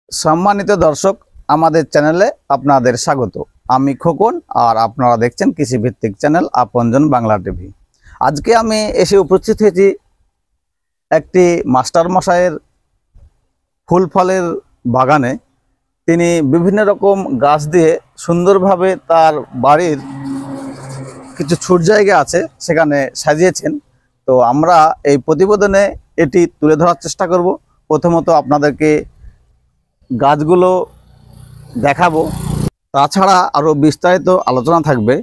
সম্মানিত দর্শক, আমাদের চ্যানেলে আপনাদের স্বাগত। আমি খোকন আর আপনারা দেখছেন কৃষিভিত্তিক চ্যানেল আপনজন বাংলা টিভি। আজকে আমি এসে উপস্থিত হয়েছি একটি মাস্টার মশাইয়ের ফুল ফলের বাগানে। তিনি বিভিন্ন রকম গাছ দিয়ে সুন্দরভাবে তার বাড়ির কিছু ছুট জায়গা আছে সেখানে সাজিয়েছেন। তো আমরা এই প্রতিবেদনে এটি তুলে ধরার চেষ্টা করব। প্রথমত আপনাদেরকে গাছগুলো দেখাবো, তাছাড়া আরও বিস্তারিত আলোচনা থাকবে।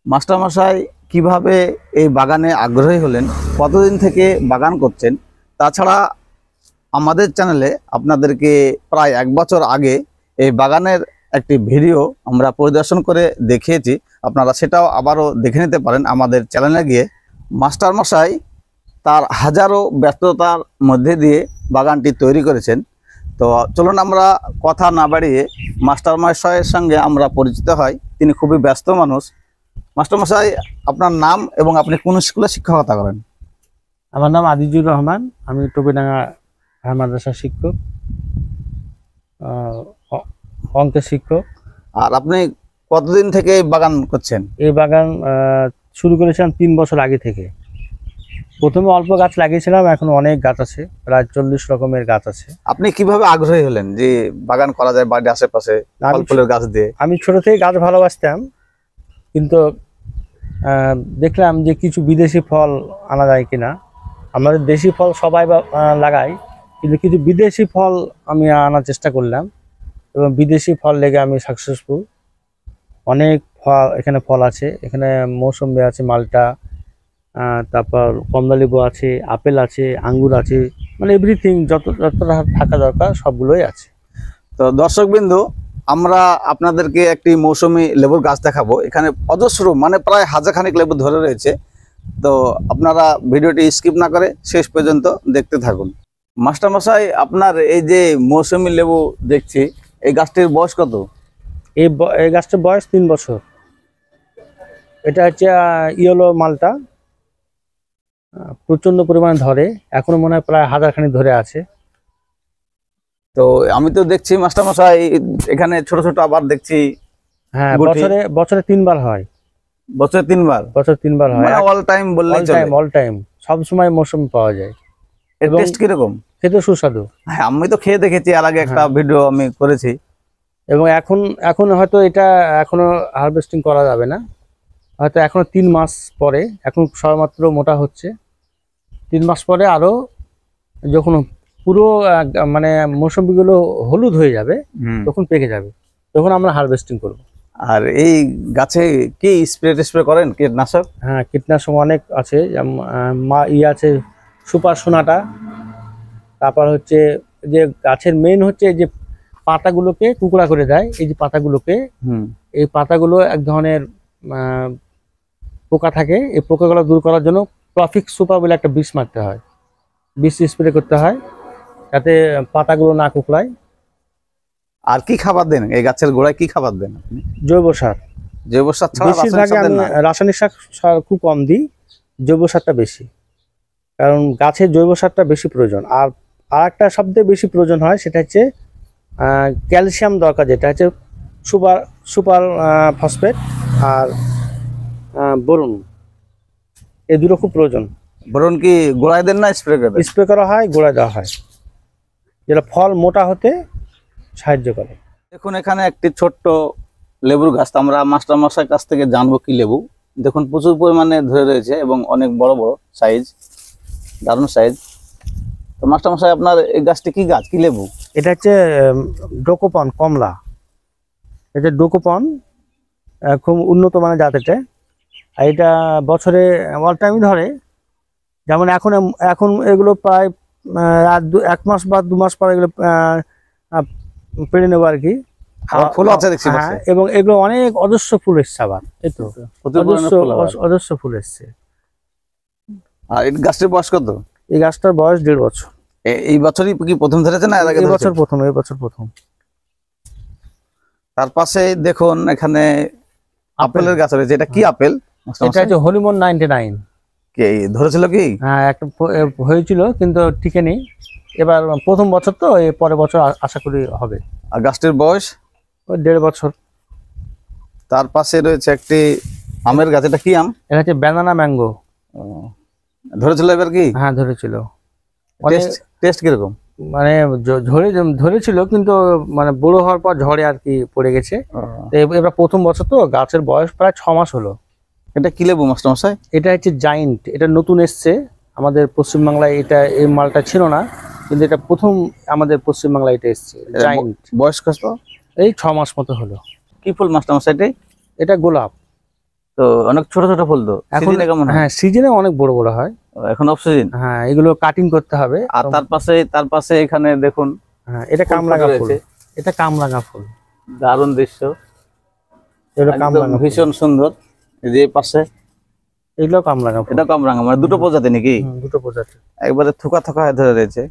মাস্টারমশাই কিভাবে এই বাগানে আগ্রহী হলেন, কতদিন থেকে বাগান করছেন, তাছাড়া আমাদের চ্যানেলে আপনাদেরকে প্রায় 1 বছর আগে এই বাগানের একটি ভিডিও আমরা পরিদর্শন করে দেখিয়েছি, আপনারা সেটাও আবারও দেখে নিতে পারেন আমাদের চ্যানেলে গিয়ে। মাস্টারমশাই তার হাজারো ব্যস্ততার মধ্যে দিয়ে বাগানটি তৈরি করেছেন। তো চলুন আমরা কথা না বাড়িয়ে মাস্টারমশাইয়ের সঙ্গে আমরা পরিচিত হই। তিনি খুবই ব্যস্ত মানুষ। মাস্টারমশাই, আপনার নাম এবং আপনি কোন স্কুলে শিক্ষকতা করেন? আমার নাম আজিজুর রহমান, আমি টবিডাঙ্গা মাদ্রাসার শিক্ষক, অঙ্কের শিক্ষক। আর আপনি কতদিন থেকে এই বাগান করছেন? এই বাগান শুরু করেছিলাম 3 বছর আগে থেকে। প্রথমে অল্প গাছ লাগিয়েছিলাম, এখন অনেক গাছ আছে, প্রায় 40 রকমের গাছ আছে। আপনি কিভাবে আগ্রহী হলেন যে বাগান করা যায় বাড়ির আশেপাশে ফল ফুলের গাছ দিয়ে? আমি ছোট থেকে গাছ ভালোবাসতাম, কিন্তু দেখলাম যে কিছু বিদেশি ফল আনা যায় কিনা। আমাদের দেশি ফল সবাই লাগাই, কিন্তু কিছু বিদেশি ফল আমি আনার চেষ্টা করলাম এবং বিদেশি ফল লেগে আমি সাকসেসফুল। অনেক ফল এখানে ফল আছে, এখানে মৌসুমী আছে, মালটা, তারপর কমলালেবু আছে, আপেল আছে, আঙ্গুর আছে, মানে এভরিথিং যতটা থাকা দরকার সবগুলোই আছে। তো দর্শকবৃন্দু, আমরা আপনাদেরকে একটি মৌসুমী লেবুর গাছ দেখাবো। এখানে অজস্র মানে প্রায় হাজারখানেক লেবু ধরে রয়েছে। তো আপনারা ভিডিওটি স্কিপ না করে শেষ পর্যন্ত দেখতে থাকুন। মাস্টারমশাই, আপনার এই যে মৌসুমী লেবু দেখছি, এই গাছটির বয়স কত? এই গাছটার বয়স 3 বছর। এটা হচ্ছে ইয়েলো মালটা, প্রচন্ড পরিমাণে ধরে, এখনো মনে হয় প্রায় হাজারখানেক ধরে আছে। তো আমি তো দেখছি মাস্টারমশাই এখানে ছোট ছোট আবার দেখছি। হ্যাঁ, বছরে 3 বার হয়। বছরে 3 বার? বছরে 3 বার হয়, অল টাইম বললেই চলে। অল টাইম, সব সময় মৌসুমী পাওয়া যায়। এর টেস্ট কিরকম? খেতে সুস্বাদু। হ্যাঁ, আমি তো খেয়ে দেখেছি, আর আগে একটা ভিডিও আমি করেছি। এবং এখন হয়তো এটা এখনো হারভেস্টিং করা যাবে না, হয়তো এখনো 3 মাস পরে, এখন সবেমাত্র মোটা হচ্ছে। 3 মাস পরে আরো যখন পুরো মানে মৌসুমীগুলো হলুদ হয়ে যাবে, তখন পেকে যাবে, তখন আমরা হারভেস্টিং করব। আর এই গাছে কি স্প্রে করেন কীটনাশক? হ্যাঁ, কীটনাশক অনেক আছে। আছে সুপার সোনাটা, তারপর হচ্ছে যে গাছের মেইন হচ্ছে যে পাতাগুলোকে টুকরা করে দেয়। এই যে পাতাগুলোকে, এই পাতাগুলো এক ধরনের পোকা থাকে, এই পোকাগুলো দূর করার জন্য প্রফিক্স সুপার বলে একটা বিষ মারতে হয়, বিষ স্প্রে করতে হয় যাতে পাতাগুলো না কুকড়ায়। আর কি খাবার দেন এই গাছের গোড়ায়? কি খাবার দেন আপনি? জৈব সার। জৈব সার ছাড়া রাসায়নিক সার খুব কম দিই, জৈব সারটা বেশি, কারণ গাছের জৈব সারটা বেশি প্রয়োজন। আর একটা সবচেয়ে বেশি প্রয়োজন হয় সেটা হচ্ছে ক্যালসিয়াম দরকার, যেটা হচ্ছে সুপার ফসফেট আর বোরন, এই দুটো খুব প্রয়োজন। বোরন কি গোড়ায় দেন না স্প্রে করেন? স্প্রে করা হয়, গোড়ায় দেওয়া হয়, যেটা ফল মোটা হতে সাহায্য করে। দেখুন, এখানে একটি ছোট্ট লেবুর গাছ। আমরা মাস্টারমশাইয়ের কাছ থেকে জানবো কি লেবু। দেখুন, প্রচুর পরিমাণে ধরে রয়েছে এবং অনেক বড় বড় সাইজ, দারুণ সাইজ। তো মাস্টারমশাই, আপনার এই গাছটি কি গাছ, কি লেবু? এটা হচ্ছে ডোকোপন কমলা। এটা ডোকোপন খুব উন্নত মানের জাত এটা। আর এটা বছরে অল টাইমই ধরে। যেমন এখন এগুলো প্রায় 1 মাস বা 2 মাস পর এগুলো পেড়ে নেবো আর কি। ফুল আছে দেখছি। হ্যাঁ, এবং এগুলো অনেক অজস্র ফুল এসছে আবার, এই তো অজস্র ফুল এসছে। আর এই গাছটির বয়স কত? এই গাছটার বয়স 1.5 বছর। এই বছরই কি প্রথম ধরেছে না এই বছর প্রথম? তার পাশে দেখুন এখানে আপেলের গাছ রয়েছে। এটা কি আপেল? এটা হচ্ছে হনিমন 99। কি ধরেছিল কি? হ্যাঁ, একটা হয়েছিল কিন্তু টিকে নেই, এবার প্রথম বছর তো, এই পরের বছর আশা করি হবে। আর গাছটির বয়স? ওই 1.5 বছর। তার পাশে রয়েছে একটি আমের গাছ, এটা কি আম? এটা হচ্ছে ব্যানানা ম্যাঙ্গো। ও, ধরেছিল এবার কি? হ্যাঁ ধরেছিল। টেস্ট টেস্ট কিরকম? মানে ধরেছিল কিন্তু মানে বড় হওয়ার পর ঝড়ে আর কি পড়ে গেছে। তো এবার প্রথম বছর তো, গাছের বয়স প্রায় 6 মাস হলো। এটা কি লেবু মাস্টারমশাই? এটা হচ্ছে জাইন্ট, এটা নতুন এসছে আমাদের পশ্চিমবাংলায়। এটা এই মালটা ছিল না, কিন্তু এটা প্রথম আমাদের পশ্চিমবাংলায় এটা এসছে জাইন্ট। বয়স কত? এই 6 মাস মতো হলো। কি ফুল মাস্টারমশাই এটাই? এটা গোলাপ। তো অনেক ছোট ছোট ফুল তো এখন সিজনে কেমন হয়? হ্যাঁ সিজনে অনেক বড় বড় হয়। এখন অফ সিজন। হ্যাঁ এগুলো কাটিং করতে হবে। আর তার পাশে এখানে দেখুন, হ্যাঁ এটা ফুল কামরাঙা ফুল। রয়েছে। এটা কামরাঙা ফুল, দারুণ দৃশ্য, এটা একদম কামরাঙা ফুল। ভীষণ সুন্দর। এই যে পাশে এগুলো কামরাঙা ফুল। এটা কামরাঙা, মানে দুটো প্রজাতি নাকি? দুটো প্রজাতি। একবারে থোকা থোকা হয়ে ধরে রয়েছে,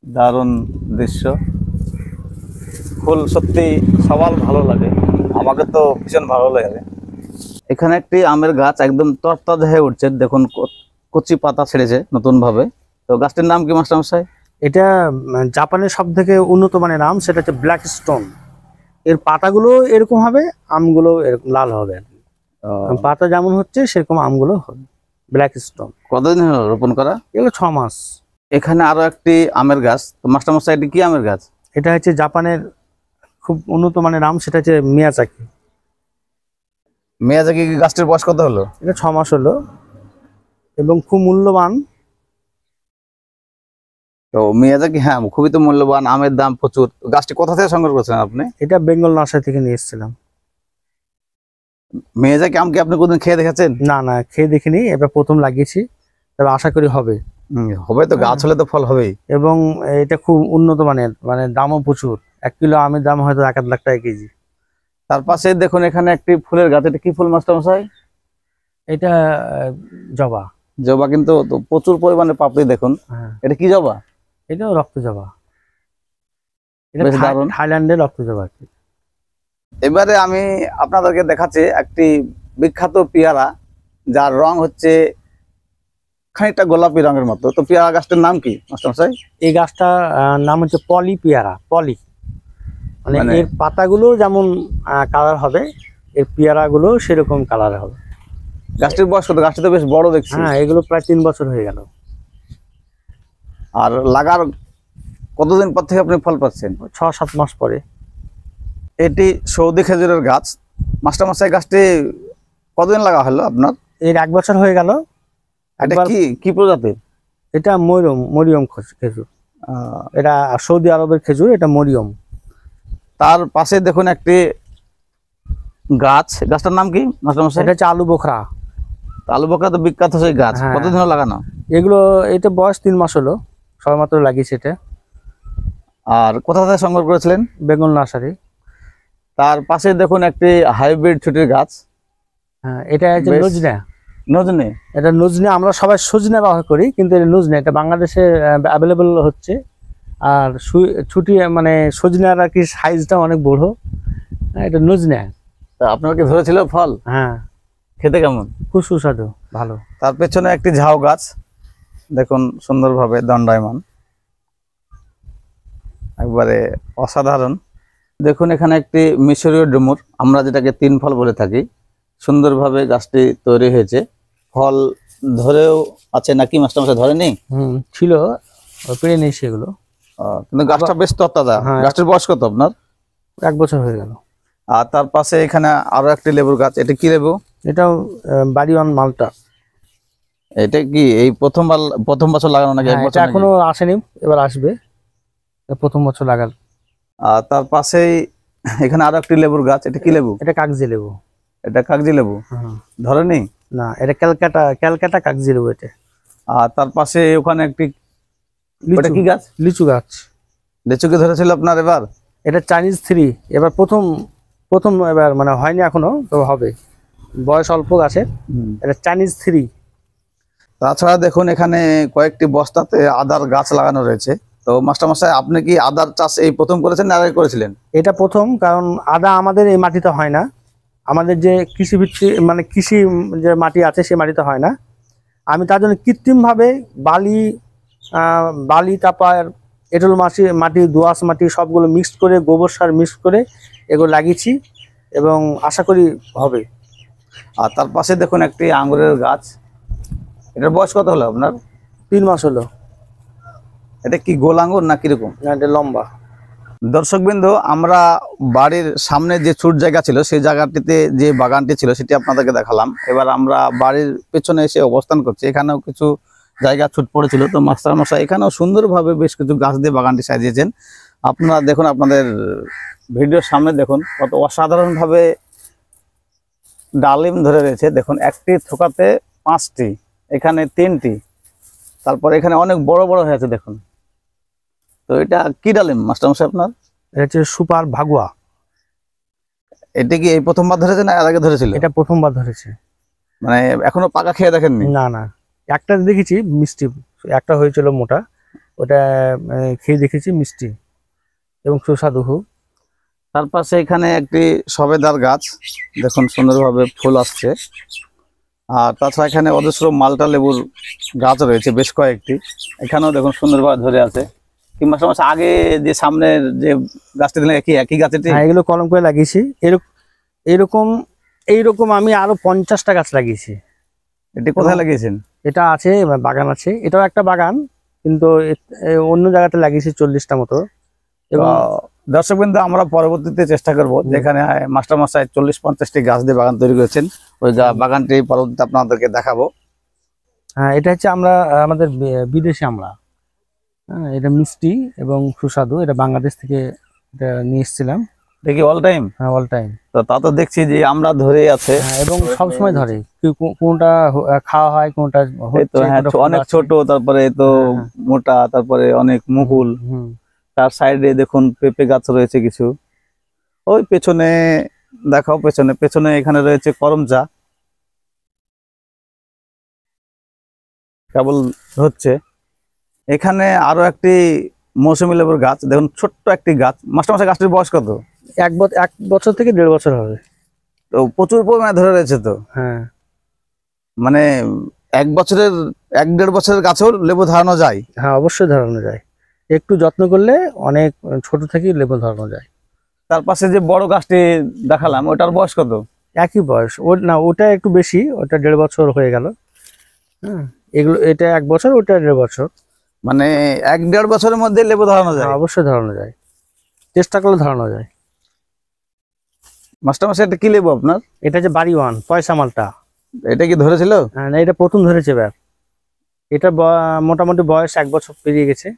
দারুণ দৃশ্য। ফুল সত্যি সবার ভালো লাগে, আমাকে তো ভীষণ ভালো লাগে। এখানে একটি আমের গাছ একদম তরতাজা হয়ে উঠছে, দেখুন কচি পাতা ছেড়েছে নতুন ভাবে। তো গাছটির নাম কি মাস্টারমশাই? এটা জাপানের সব থেকে উন্নত মানের আম, সেটা হচ্ছে ব্ল্যাক স্টোন। এর পাতাগুলো এরকম হবে, আমগুলো এরকম লাল হবে। পাতা যেমন হচ্ছে সেরকম আমগুলো হবে ব্ল্যাক স্টোন। কতদিন হলো রোপণ করা? এগুলো 6 মাস। এখানে আরো একটি আমের গাছ, তো মাস্টারমশাই এটি কি আমের গাছ? এটা হচ্ছে জাপানের খুব উন্নত মানের আম, সেটা হচ্ছে মিয়াজাকি। মিয়াজাকি গাছটির বয়স কত হলো? এটা 6 মাস হলো এবং খুব মূল্যবান। তো মিয়াজাকি, হ্যাঁ খুবই তো মূল্যবান, আমের দাম প্রচুর। তো গাছটি কোথা থেকে সংগ্রহ করেছিলেন আপনি? এটা বেঙ্গল নার্সারি থেকে নিয়ে এসেছিলাম। মিয়াজাকি আম কি আপনি কোনদিন খেয়ে দেখেছেন? না না, খেয়ে দেখিনি, এবার প্রথম লাগিয়েছি, তবে আশা করি হবে। হবে তো, গাছ হলে তো ফল হবেই। এবং এটা খুব উন্নত মানের, মানে দামও প্রচুর। 1 কিলো আমের দাম হয়তো 1.5 লাখ টাকা কেজি। তার পাশে দেখুন এখানে একটি ফুলের গাছ, এটা কি ফুল মাস্টারমশাই? এটা জবা। জবা, কিন্তু তো প্রচুর পরিমাণে পাপড়ি দেখুন। হ্যাঁ এটা কি জবা? এটাও রক্ত জবা। এটা বেশ দারুণ। থাইল্যান্ডের রক্ত জবা আর কি। এবারে আমি আপনাদেরকে দেখাচ্ছি একটি বিখ্যাত পেয়ারা, যার রং হচ্ছে খানিকটা গোলাপি রঙের মতো। তো পেয়ারা গাছটার নাম কি মাস্টারমশাই? এই গাছটা নাম হচ্ছে পলি পেয়ারা। পলি মানে মানে- এর পাতাগুলো যেমন কালার হবে, এর পেয়ারাগুলো সেরকম কালার হবে। গাছটির বয়স কত? গাছটা তো বেশ বড় দেখছি। হ্যাঁ এগুলো প্রায় 3 বছর হয়ে গেল। আর লাগার কতদিন পর থেকে আপনি ফল পাচ্ছেন? 6-7 মাস পরে। এটি সৌদি খেজুরের গাছ। মাস্টারমশাই গাছটি কতদিন লাগা হলো আপনার? এর 1 বছর হয়ে গেল। এটা একবার- কি কি প্রজাতির? এটা মরিয়ম খেজুর। এটা সৌদি আরবের খেজুর, এটা মরিয়ম। তার পাশে দেখুন একটি গাছ, গাছটার নাম কি মাস্টারমশাই? এটা হচ্ছে আলু বোখরা। আলু বকরা তো বিখ্যাত সেই গাছ, হ্যাঁ। কতদিন হলো লাগানো? এগুলো এটা বয়স 3 মাস হলো, সবেমাত্র লাগিয়েছে এটা। আর কোথা থেকে সংগ্রহ করেছিলেন? Bengal nursery. তার পাশে দেখুন একটি হাইব্রিড ছুটির গাছ। হ্যাঁ এটা হচ্ছে বেশ। নজনা। নজনে? এটা নজনে, আমরা সবাই সজনে ব্যবহার করি, কিন্তু এটা নজনে, এটা বাংলাদেশে অ্যাভেলেবল হচ্ছে। আর ছুটি মানে সজনার আর কি সাইজটা অনেক বড়। এটা নজনে। তা আপনার কি ধরেছিল ফল? হ্যাঁ খেতে কেমন? খুব সুস্বাদু, ভালো। তার পেছনে একটি ঝাউ গাছ, দেখুন সুন্দরভাবে দণ্ডায়মান, একবারে অসাধারণ। দেখুন এখানে একটি মিশরীয় ডুমুর, আমরা যেটাকে 3 ফল বলে থাকি, সুন্দরভাবে গাছটি তৈরি হয়েছে। ফল ধরেও আছে নাকি মাস্টারমশাই? ধরেনি? ছিল, পেরে নিয়েছি এগুলো। কিন্তু গাছটা বেশ তরতাজা। হ্যাঁ। গাছটির বয়স কত আপনার? 1 বছর হয়ে গেল। আর তার পাশে এখানে আরো একটি লেবুর গাছ, এটা কি লেবু? এটাও বাড়িওয়ান মালটা। এটা কি এই প্রথম বছর লাগানো নাকি? হ্যাঁ, 1 বছর এটা নাকি? এখনো আসেনি, এবার আসবে। এটা প্রথম বছর লাগাল। আর তার পাশেই এখানে আরো একটি লেবুর গাছ, এটা কি লেবু? এটা কাগজি লেবু। এটা কাগজি লেবু। হ্যাঁ। ধরেনি? না, এটা ক্যালকাটা কাগজি লেবু এটা। আর তার পাশে ওখানে একটি, ওটা লিচু কি গাছ? লিচু গাছ। লিচু কি ধরেছিল আপনার এবার? এটা চাইনিজ 3, এবার প্রথম এবার মানে হয়নি এখনো, তো হবে, বয়স অল্প গাছে। এটা চাইনিজ 3। তাছাড়া দেখুন এখানে কয়েকটি বস্তাতে আদার গাছ লাগানো রয়েছে। তো মাস্টারমশাই আপনি কি আদার চাষ এই প্রথম করেছেন না আগে করেছিলেন? এটা প্রথম, কারণ আদা আমাদের এই মাটিতে হয় না। আমাদের যে কৃষি যে মাটি আছে সেই মাটিতে হয় না। আমি তার জন্য কৃত্রিমভাবে বালি বালি, তারপর এঁটেল মাটি, দোআঁশ মাটি সবগুলো মিক্সড করে, গোবর সার মিক্সড করে এগুলো লাগিয়েছি এবং আশা করি হবে। আর তার পাশে দেখুন একটি আঙ্গুরের গাছ। এটার বয়স কত হলো আপনার? 3 মাস হলো। এটা কি গোল আঙ্গুর না কিরকম? এটা লম্বা। দর্শকবৃন্দ, আমরা বাড়ির সামনে যে ছোট জায়গা ছিল সেই জায়গাটিতে যে বাগানটি ছিল সেটি আপনাদেরকে দেখালাম। এবার আমরা বাড়ির পেছনে এসে অবস্থান করছি। এখানেও কিছু জায়গা ছুট পড়েছিল, তো মাস্টার মশাই এখানেও সুন্দরভাবে বেশ কিছু গাছ দিয়ে বাগানটি সাজিয়েছেন। আপনারা দেখুন, আপনাদের ভিডিওর সামনে দেখুন কত অসাধারণভাবে ডালিম ধরে রয়েছে। দেখুন, একটি থোকাতে 5টি, এখানে 3টি, তারপর এখানে অনেক বড় বড় হয়েছে দেখুন। তো এটা কি ডালিম মাস্টার মশাই আপনার? এটা হচ্ছে সুপার ভাগুয়া। এটা কি এই প্রথমবার ধরেছে না এর আগে ধরেছিল? এটা প্রথমবার ধরেছে। মানে এখনো পাকা খেয়ে দেখেননি? না না, একটা দেখেছি মিষ্টি, একটা হয়েছিল মোটা, ওটা খেয়ে দেখেছি মিষ্টি এবং সুস্বাদু খুব। তার পাশে এখানে একটি সবেদার গাছ, দেখুন সুন্দরভাবে ফুল আসছে। আর তাছাড়া এখানে অজস্র মালটা লেবুর গাছ রয়েছে বেশ কয়েকটি, এখানেও দেখুন সুন্দরভাবে ধরে আছে। কিংবা সমস্যা আগে যে সামনের যে গাছটি দিলেন একই গাছটি? হ্যাঁ, এগুলো কলম করে লাগিয়েছি। এইরকম আমি আরো 50টা গাছ লাগিয়েছি। এটি কোথায় লাগিয়েছেন? এটা আছে বাগান আছে, এটাও একটা বাগান, কিন্তু অন্য জায়গাতে লাগিয়েছি 40টা মতো। এবং দর্শকবৃন্দ, আমরা পরবর্তীতে চেষ্টা করব, যেখানে মাস্টার মশাই 40-50টি গাছ দিয়ে বাগান তৈরি করেছেন, ওই বাগানটি পরবর্তীতে আপনাদেরকে দেখাবো। হ্যাঁ, এটা হচ্ছে আমাদের বিদেশি আমরা। হ্যাঁ, এটা মিষ্টি এবং সুস্বাদু। এটা বাংলাদেশ থেকে এটা নিয়ে এসেছিলাম। দেখি অল টাইম? হ্যাঁ, অল টাইম। তো তা তো দেখছি যে আমরা ধরে আছে। হ্যাঁ, এবং সব সময় ধরে, কোনটা খাওয়া হয়, কোনটা অনেক ছোট, তারপরে তো মোটা, তারপরে অনেক মুকুল। তার সাইডে দেখুন পেঁপে গাছ রয়েছে কিছু। ওই পেছনে দেখাও, পেছনে এখানে রয়েছে করমচা, কেবল হচ্ছে। এখানে আরো একটি মৌসুমী লেবুর গাছ, দেখুন ছোট্ট একটি গাছ। মাস্টারমশাই গাছটির বয়স কত? 1 বছর থেকে 1.5 বছর হবে। তো প্রচুর পরিমাণে ধরে রয়েছে তো। হ্যাঁ, মানে 1-1.5 বছরের গাছেও লেবু ধরানো যায়? হ্যাঁ, অবশ্যই ধরানো যায়। একটু যত্ন করলে অনেক ছোট থেকে লেবু ধরানো যায়। তার পাশে যে বড় গাছটি দেখালাম, ওটার বয়স কত? একই বয়স। ওটা একটু বেশি, ওটা 1.5 বছর হয়ে গেল। হ্যাঁ, এটা 1 বছর, ওটা 1.5 বছর। মানে 1-1.5 বছরের মধ্যে লেবু ধরানো যায়? অবশ্যই ধরানো যায়, চেষ্টা করলে ধরানো যায়। মাস্টারমশাই, এটা কি লেবু আপনার? এটা যে বাড়ি 1 পয়সা মালটা। এটা কি ধরেছিল? হ্যাঁ, না, এটা প্রথম ধরেছে এবার। এটা মোটামুটি বয়স 1 বছর পেরিয়ে গেছে।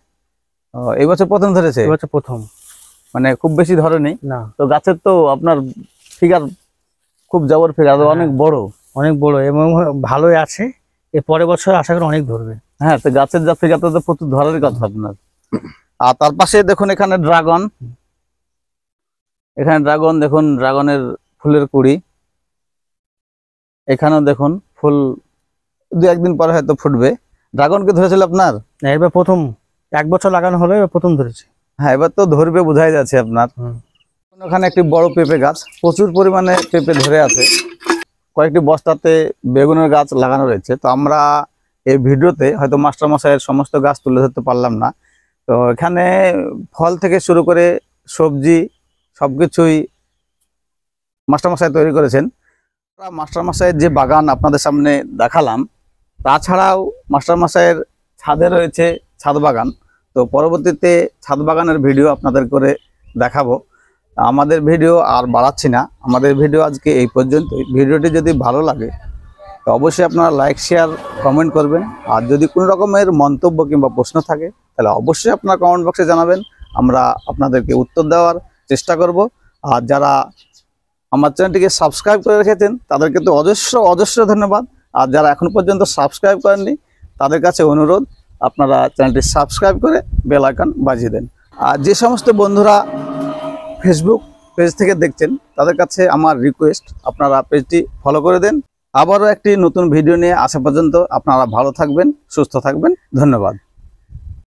এই বছর প্রথম ধরেছে? এই বছর প্রথম। মানে খুব বেশি ধরেনি না। তো গাছের তো আপনার ফিগার খুব জবর ফিগার, অনেক বড়। অনেক বড় এবং ভালোই আছে। এর পরের বছর আশা করি অনেক ধরবে। হ্যাঁ, তো গাছের যা ফিগার তো প্রচুর ধরারই কথা আপনার। আর তার পাশে দেখুন এখানে ড্রাগন, দেখুন ড্রাগনের ফুলের কুড়ি। এখানেও দেখুন ফুল 2-1 দিন পরে হয়তো ফুটবে। ড্রাগন কি ধরেছিল আপনার? এবার প্রথম, 1 বছর লাগানো হলো, এবার প্রথম ধরেছে। হ্যাঁ, এবার তো ধরবে, বোঝাই যাচ্ছে আপনার। ওখানে একটি বড় পেঁপে গাছ, প্রচুর পরিমাণে পেঁপে ধরে আছে। কয়েকটি বস্তাতে বেগুনের গাছ লাগানো রয়েছে। তো আমরা এই ভিডিওতে হয়তো মাস্টার মশাইয়ের সমস্ত গাছ তুলে ধরতে পারলাম না। তো এখানে ফল থেকে শুরু করে সবজি সবকিছুই মাস্টার মশাই তৈরি করেছেন। মাস্টার মশাইয়ের যে বাগান আপনাদের সামনে দেখালাম, তাছাড়াও মাস্টার মশাইয়ের ছাদে রয়েছে ছাদ বাগান। তো পরবর্তীতে ছাদ বাগানের ভিডিও আপনাদের করে দেখাবো। আমাদের ভিডিও আর বাড়াচ্ছি না, আমাদের ভিডিও আজকে এই পর্যন্তই। ভিডিওটি যদি ভালো লাগে তো অবশ্যই আপনারা লাইক, শেয়ার, কমেন্ট করবেন। আর যদি কোনো রকমের মন্তব্য কিংবা প্রশ্ন থাকে তাহলে অবশ্যই আপনারা কমেন্ট বক্সে জানাবেন, আমরা আপনাদেরকে উত্তর দেওয়ার চেষ্টা করব। আর যারা আমার চ্যানেলটিকে সাবস্ক্রাইব করে রেখেছেন তাদেরকে তো অজস্র ধন্যবাদ। আর যারা এখন পর্যন্ত সাবস্ক্রাইব করেননি তাদের কাছে অনুরোধ, আপনারা চ্যানেলটি সাবস্ক্রাইব করে বেল আইকন বাজিয়ে দেন। আর যে সমস্ত বন্ধুরা ফেসবুক পেজ থেকে দেখছেন তাদের কাছে আমার রিকোয়েস্ট, আপনারা পেজটি ফলো করে দেন। আবারও একটি নতুন ভিডিও নিয়ে আসা পর্যন্ত আপনারা ভালো থাকবেন, সুস্থ থাকবেন। ধন্যবাদ।